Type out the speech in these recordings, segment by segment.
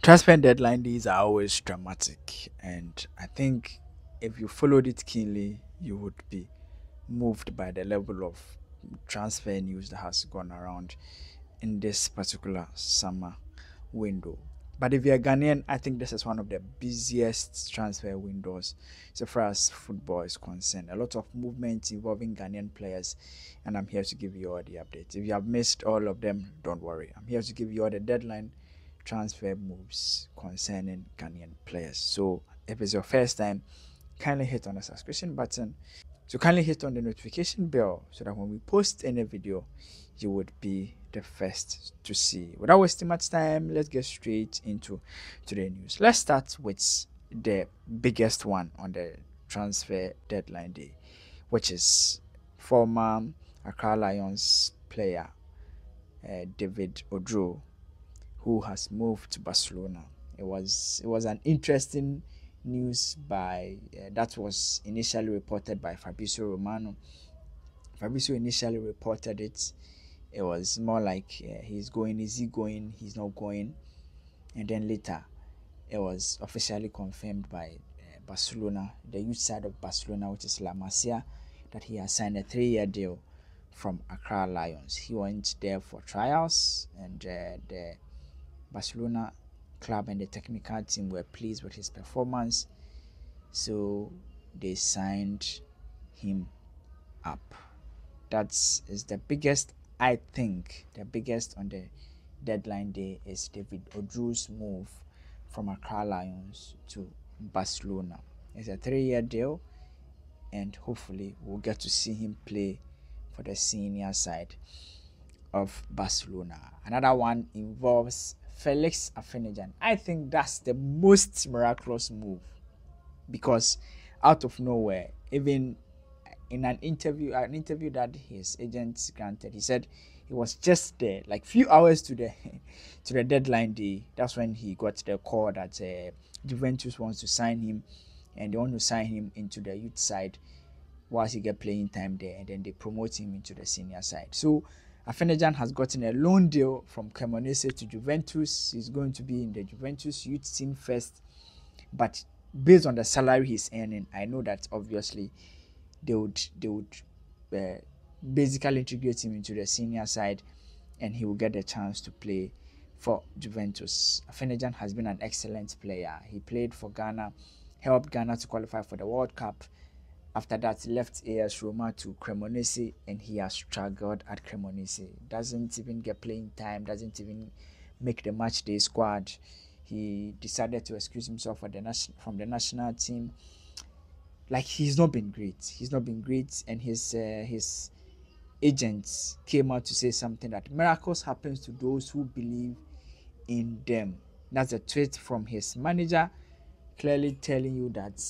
Transfer deadline days are always dramatic, and I think if you followed it keenly, you would be moved by the level of transfer news that has gone around in this particular summer window. But if you're Ghanaian, I think this is one of the busiest transfer windows so far as football is concerned. A lot of movement involving Ghanaian players, and I'm here to give you all the updates. If you have missed all of them, don't worry. I'm here to give you all the deadline transfer moves concerning Ghanaian players. So if it's your first time, kindly hit on the subscription button. So kindly hit on the notification bell so that when we post any video, you would be the first to see. Without wasting much time, let's get straight into today's news. Let's start with the biggest one on the transfer deadline day, which is former Accra Lions player David Odro, who has moved to Barcelona. It was an interesting news that was initially reported by Fabrizio Romano. Fabrizio initially reported it. It was more like he's going, is he going, he's not going. And then later, it was officially confirmed by Barcelona, the youth side of Barcelona, which is La Masia, that he has signed a 3-year deal from Accra Lions. He went there for trials, and the Barcelona club and the technical team were pleased with his performance, so they signed him up. That is the biggest, I think, the biggest on the deadline day is David Odru's move from Accra Lions to Barcelona. It's a 3-year deal, and hopefully we'll get to see him play for the senior side of Barcelona. Another one involves Felix Afena Gyan. I think that's the most miraculous move, because out of nowhere, even in an interview that his agent granted, he said he was just there like few hours to the deadline day. That's when he got the call that Juventus wants to sign him, and they want to sign him into the youth side whilst he get playing time there, and then they promote him into the senior side. So Afena Gyan has gotten a loan deal from Cremonese to Juventus. He's going to be in the Juventus youth team first, but based on the salary he's earning, I know that obviously they would basically integrate him into the senior side, and he will get the chance to play for Juventus. Afena Gyan has been an excellent player. He played for Ghana, helped Ghana to qualify for the World Cup. After that, he left AS Roma to Cremonese, and he has struggled at Cremonese. Doesn't even get playing time, doesn't even make the match day squad. He decided to excuse himself from the national team. Like, he's not been great. And his agents came out to say something that miracles happens to those who believe in them. That's a tweet from his manager, clearly telling you that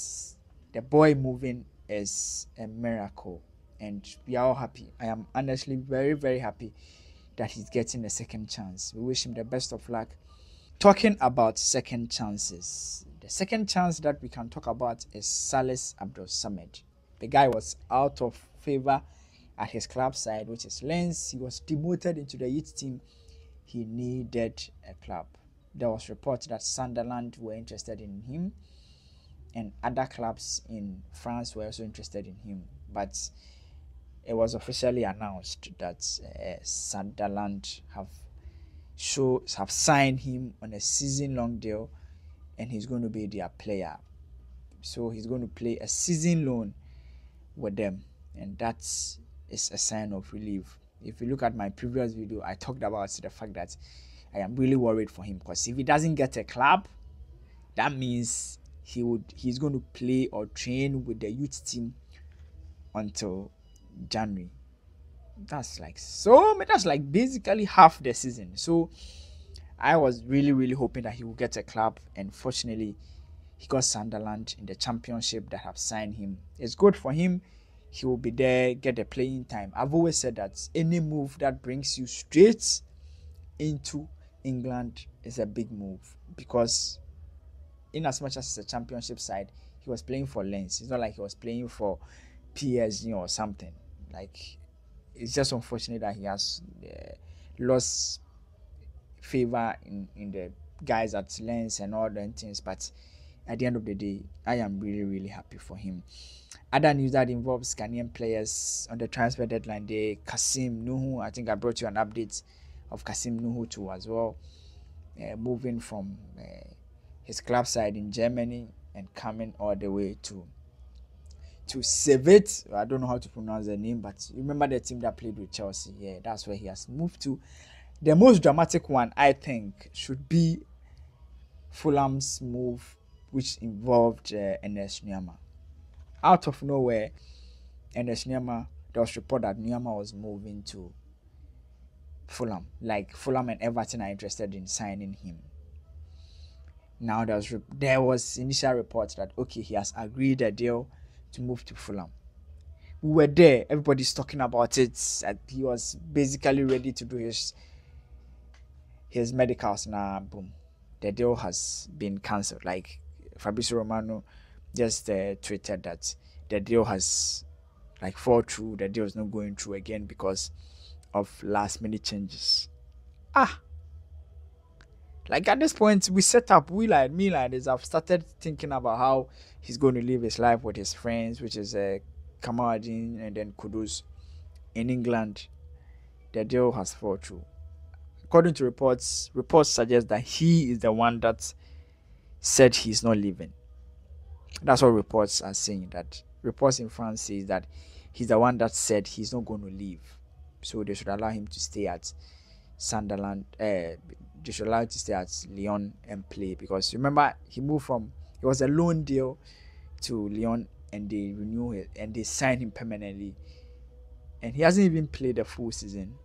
the boy moving is a miracle, and we are all happy. I am honestly very, very happy that he's getting a second chance. We wish him the best of luck. Talking about second chances, the second chance that we can talk about is Salis Abdul Samad. The guy was out of favor at his club side, which is Lens. He was demoted into the youth team. He needed a club. There was reports that Sunderland were interested in him, and other clubs in France were also interested in him. But it was officially announced that Sunderland have signed him on a season-long deal, and he's going to be their player. So he's going to play a season loan with them, and that is a sign of relief. If you look at my previous video, I talked about the fact that I am really worried for him, because if he doesn't get a club, that means he's going to play or train with the youth team until January. That's like basically half the season. So I was really, really hoping that he will get a club, and fortunately he got Sunderland in the championship that have signed him. It's good for him. He will be there, get the playing time. I've always said that any move that brings you straight into England is a big move, because in as much as it's a championship side, he was playing for Lens. It's not like he was playing for PSG or something. Like, it's just unfortunate that he has lost favor in the guys at Lens and all the things, but at the end of the day, I am really, really happy for him. Other news that involves Ghanaian players on the transfer deadline day, Kasim Nuhu. I think I brought you an update of Kasim Nuhu too as well, moving from his club side in Germany and coming all the way to save it. I don't know how to pronounce the name, but you remember the team that played with Chelsea? Yeah, that's where he has moved to. The most dramatic one, I think, should be Fulham's move, which involved Enes Nuamah. Out of nowhere, Enes Nuamah, there was report that Nuamah was moving to Fulham. Like Fulham and Everton are interested in signing him. Now there was initial reports that okay, he has agreed a deal to move to Fulham. We were there, everybody's talking about it. He was basically ready to do his medicals. Now, boom, the deal has been cancelled. Like Fabrizio Romano just tweeted that the deal has like fall through. The deal is not going through again because of last minute changes. Like at this point, we set up, me like this, I've started thinking about how he's going to live his life with his friends, which is Kamaradin and then Kudus in England. The deal has fallen through. According to reports suggest that he is the one that said he's not leaving. That's what reports are saying. That reports in France says that he's the one that said he's not going to leave. So they should allow him to stay at Sunderland. They should allow him to stay at Lyon and play, because remember it was a loan deal to Lyon and they renew it and they signed him permanently, and he hasn't even played a full season,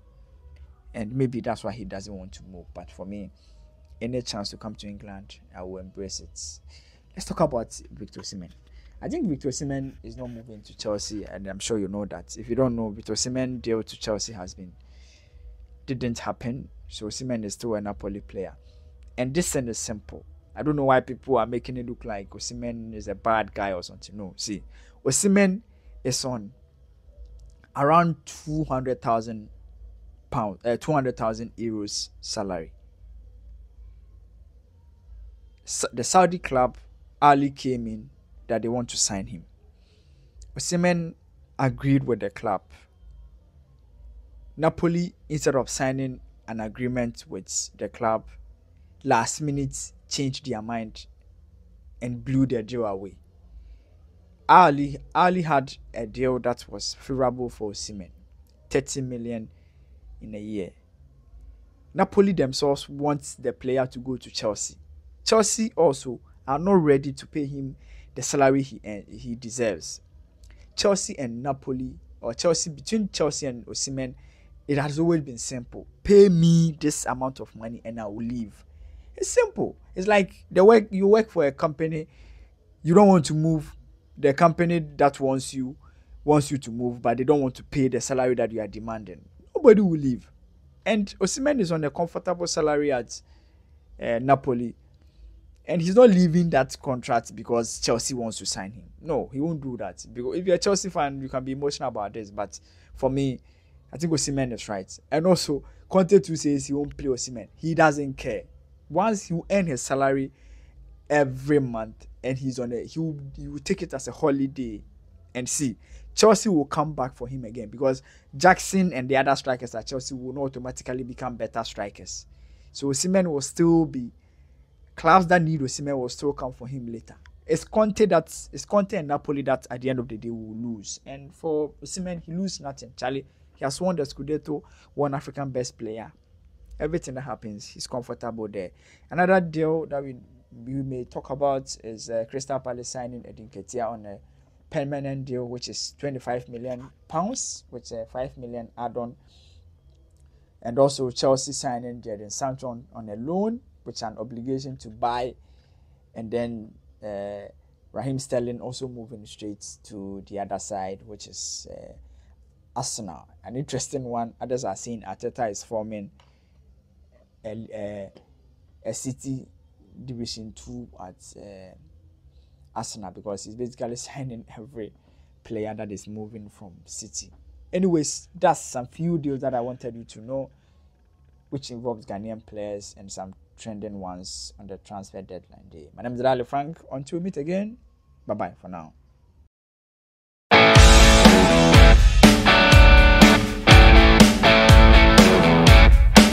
and maybe that's why he doesn't want to move. But for me, any chance to come to England, I will embrace it. Let's talk about Victor Osimhen. I think Victor Osimhen is not moving to Chelsea, and I'm sure you know that. If you don't know, Victor Osimhen deal to Chelsea didn't happen. So Osimhen is still a Napoli player. And this thing is simple. I don't know why people are making it look like Osimhen is a bad guy or something. No, see, Osimhen is on around 200,000 pounds, 200,000 euros salary. The Saudi club Ali came in that they want to sign him. Osimhen agreed with the club. Napoli, instead of signing an agreement with the club, last minute changed their mind and blew their deal away. Ali had a deal that was favorable for Osimhen, 30 million in a year. Napoli themselves want the player to go to Chelsea. Chelsea also are not ready to pay him the salary he deserves. Chelsea and Napoli, or between Chelsea and Osimhen, it has always been simple. Pay me this amount of money and I will leave. It's simple. It's like you work for a company, you don't want to move. The company that wants you to move, but they don't want to pay the salary that you are demanding. Nobody will leave. And Osimhen is on a comfortable salary at Napoli. And he's not leaving that contract because Chelsea wants to sign him. No, he won't do that. Because if you're a Chelsea fan, you can be emotional about this. But for me, I think Osimhen is right. And also, Conte too says he won't play Osimhen. He doesn't care. Once he will earn his salary every month and he will take it as a holiday and see. Chelsea will come back for him again, because Jackson and the other strikers at Chelsea will not automatically become better strikers. So Osimhen will still be, clubs that need Osimhen will still come for him later. It's Conte and Napoli that at the end of the day will lose. And for Osimhen, he loses nothing. Charlie, he has won the Scudetto, won African Best Player. Everything that happens, he's comfortable there. Another deal that we may talk about is Crystal Palace signing Edin Ketia on a permanent deal, which is £25 million, which is a $5 million add-on. And also Chelsea signing Jadon Sancho on a loan, which is an obligation to buy. And then Raheem Sterling also moving straight to the other side, which is Arsenal. An interesting one. Others are saying Arteta is forming a City Division 2 at Arsenal, because he's basically signing every player that is moving from City. Anyways, that's some few deals that I wanted you to know, which involves Ghanaian players and some trending ones on the transfer deadline day. My name is Rally Frank. Until we meet again, bye bye for now.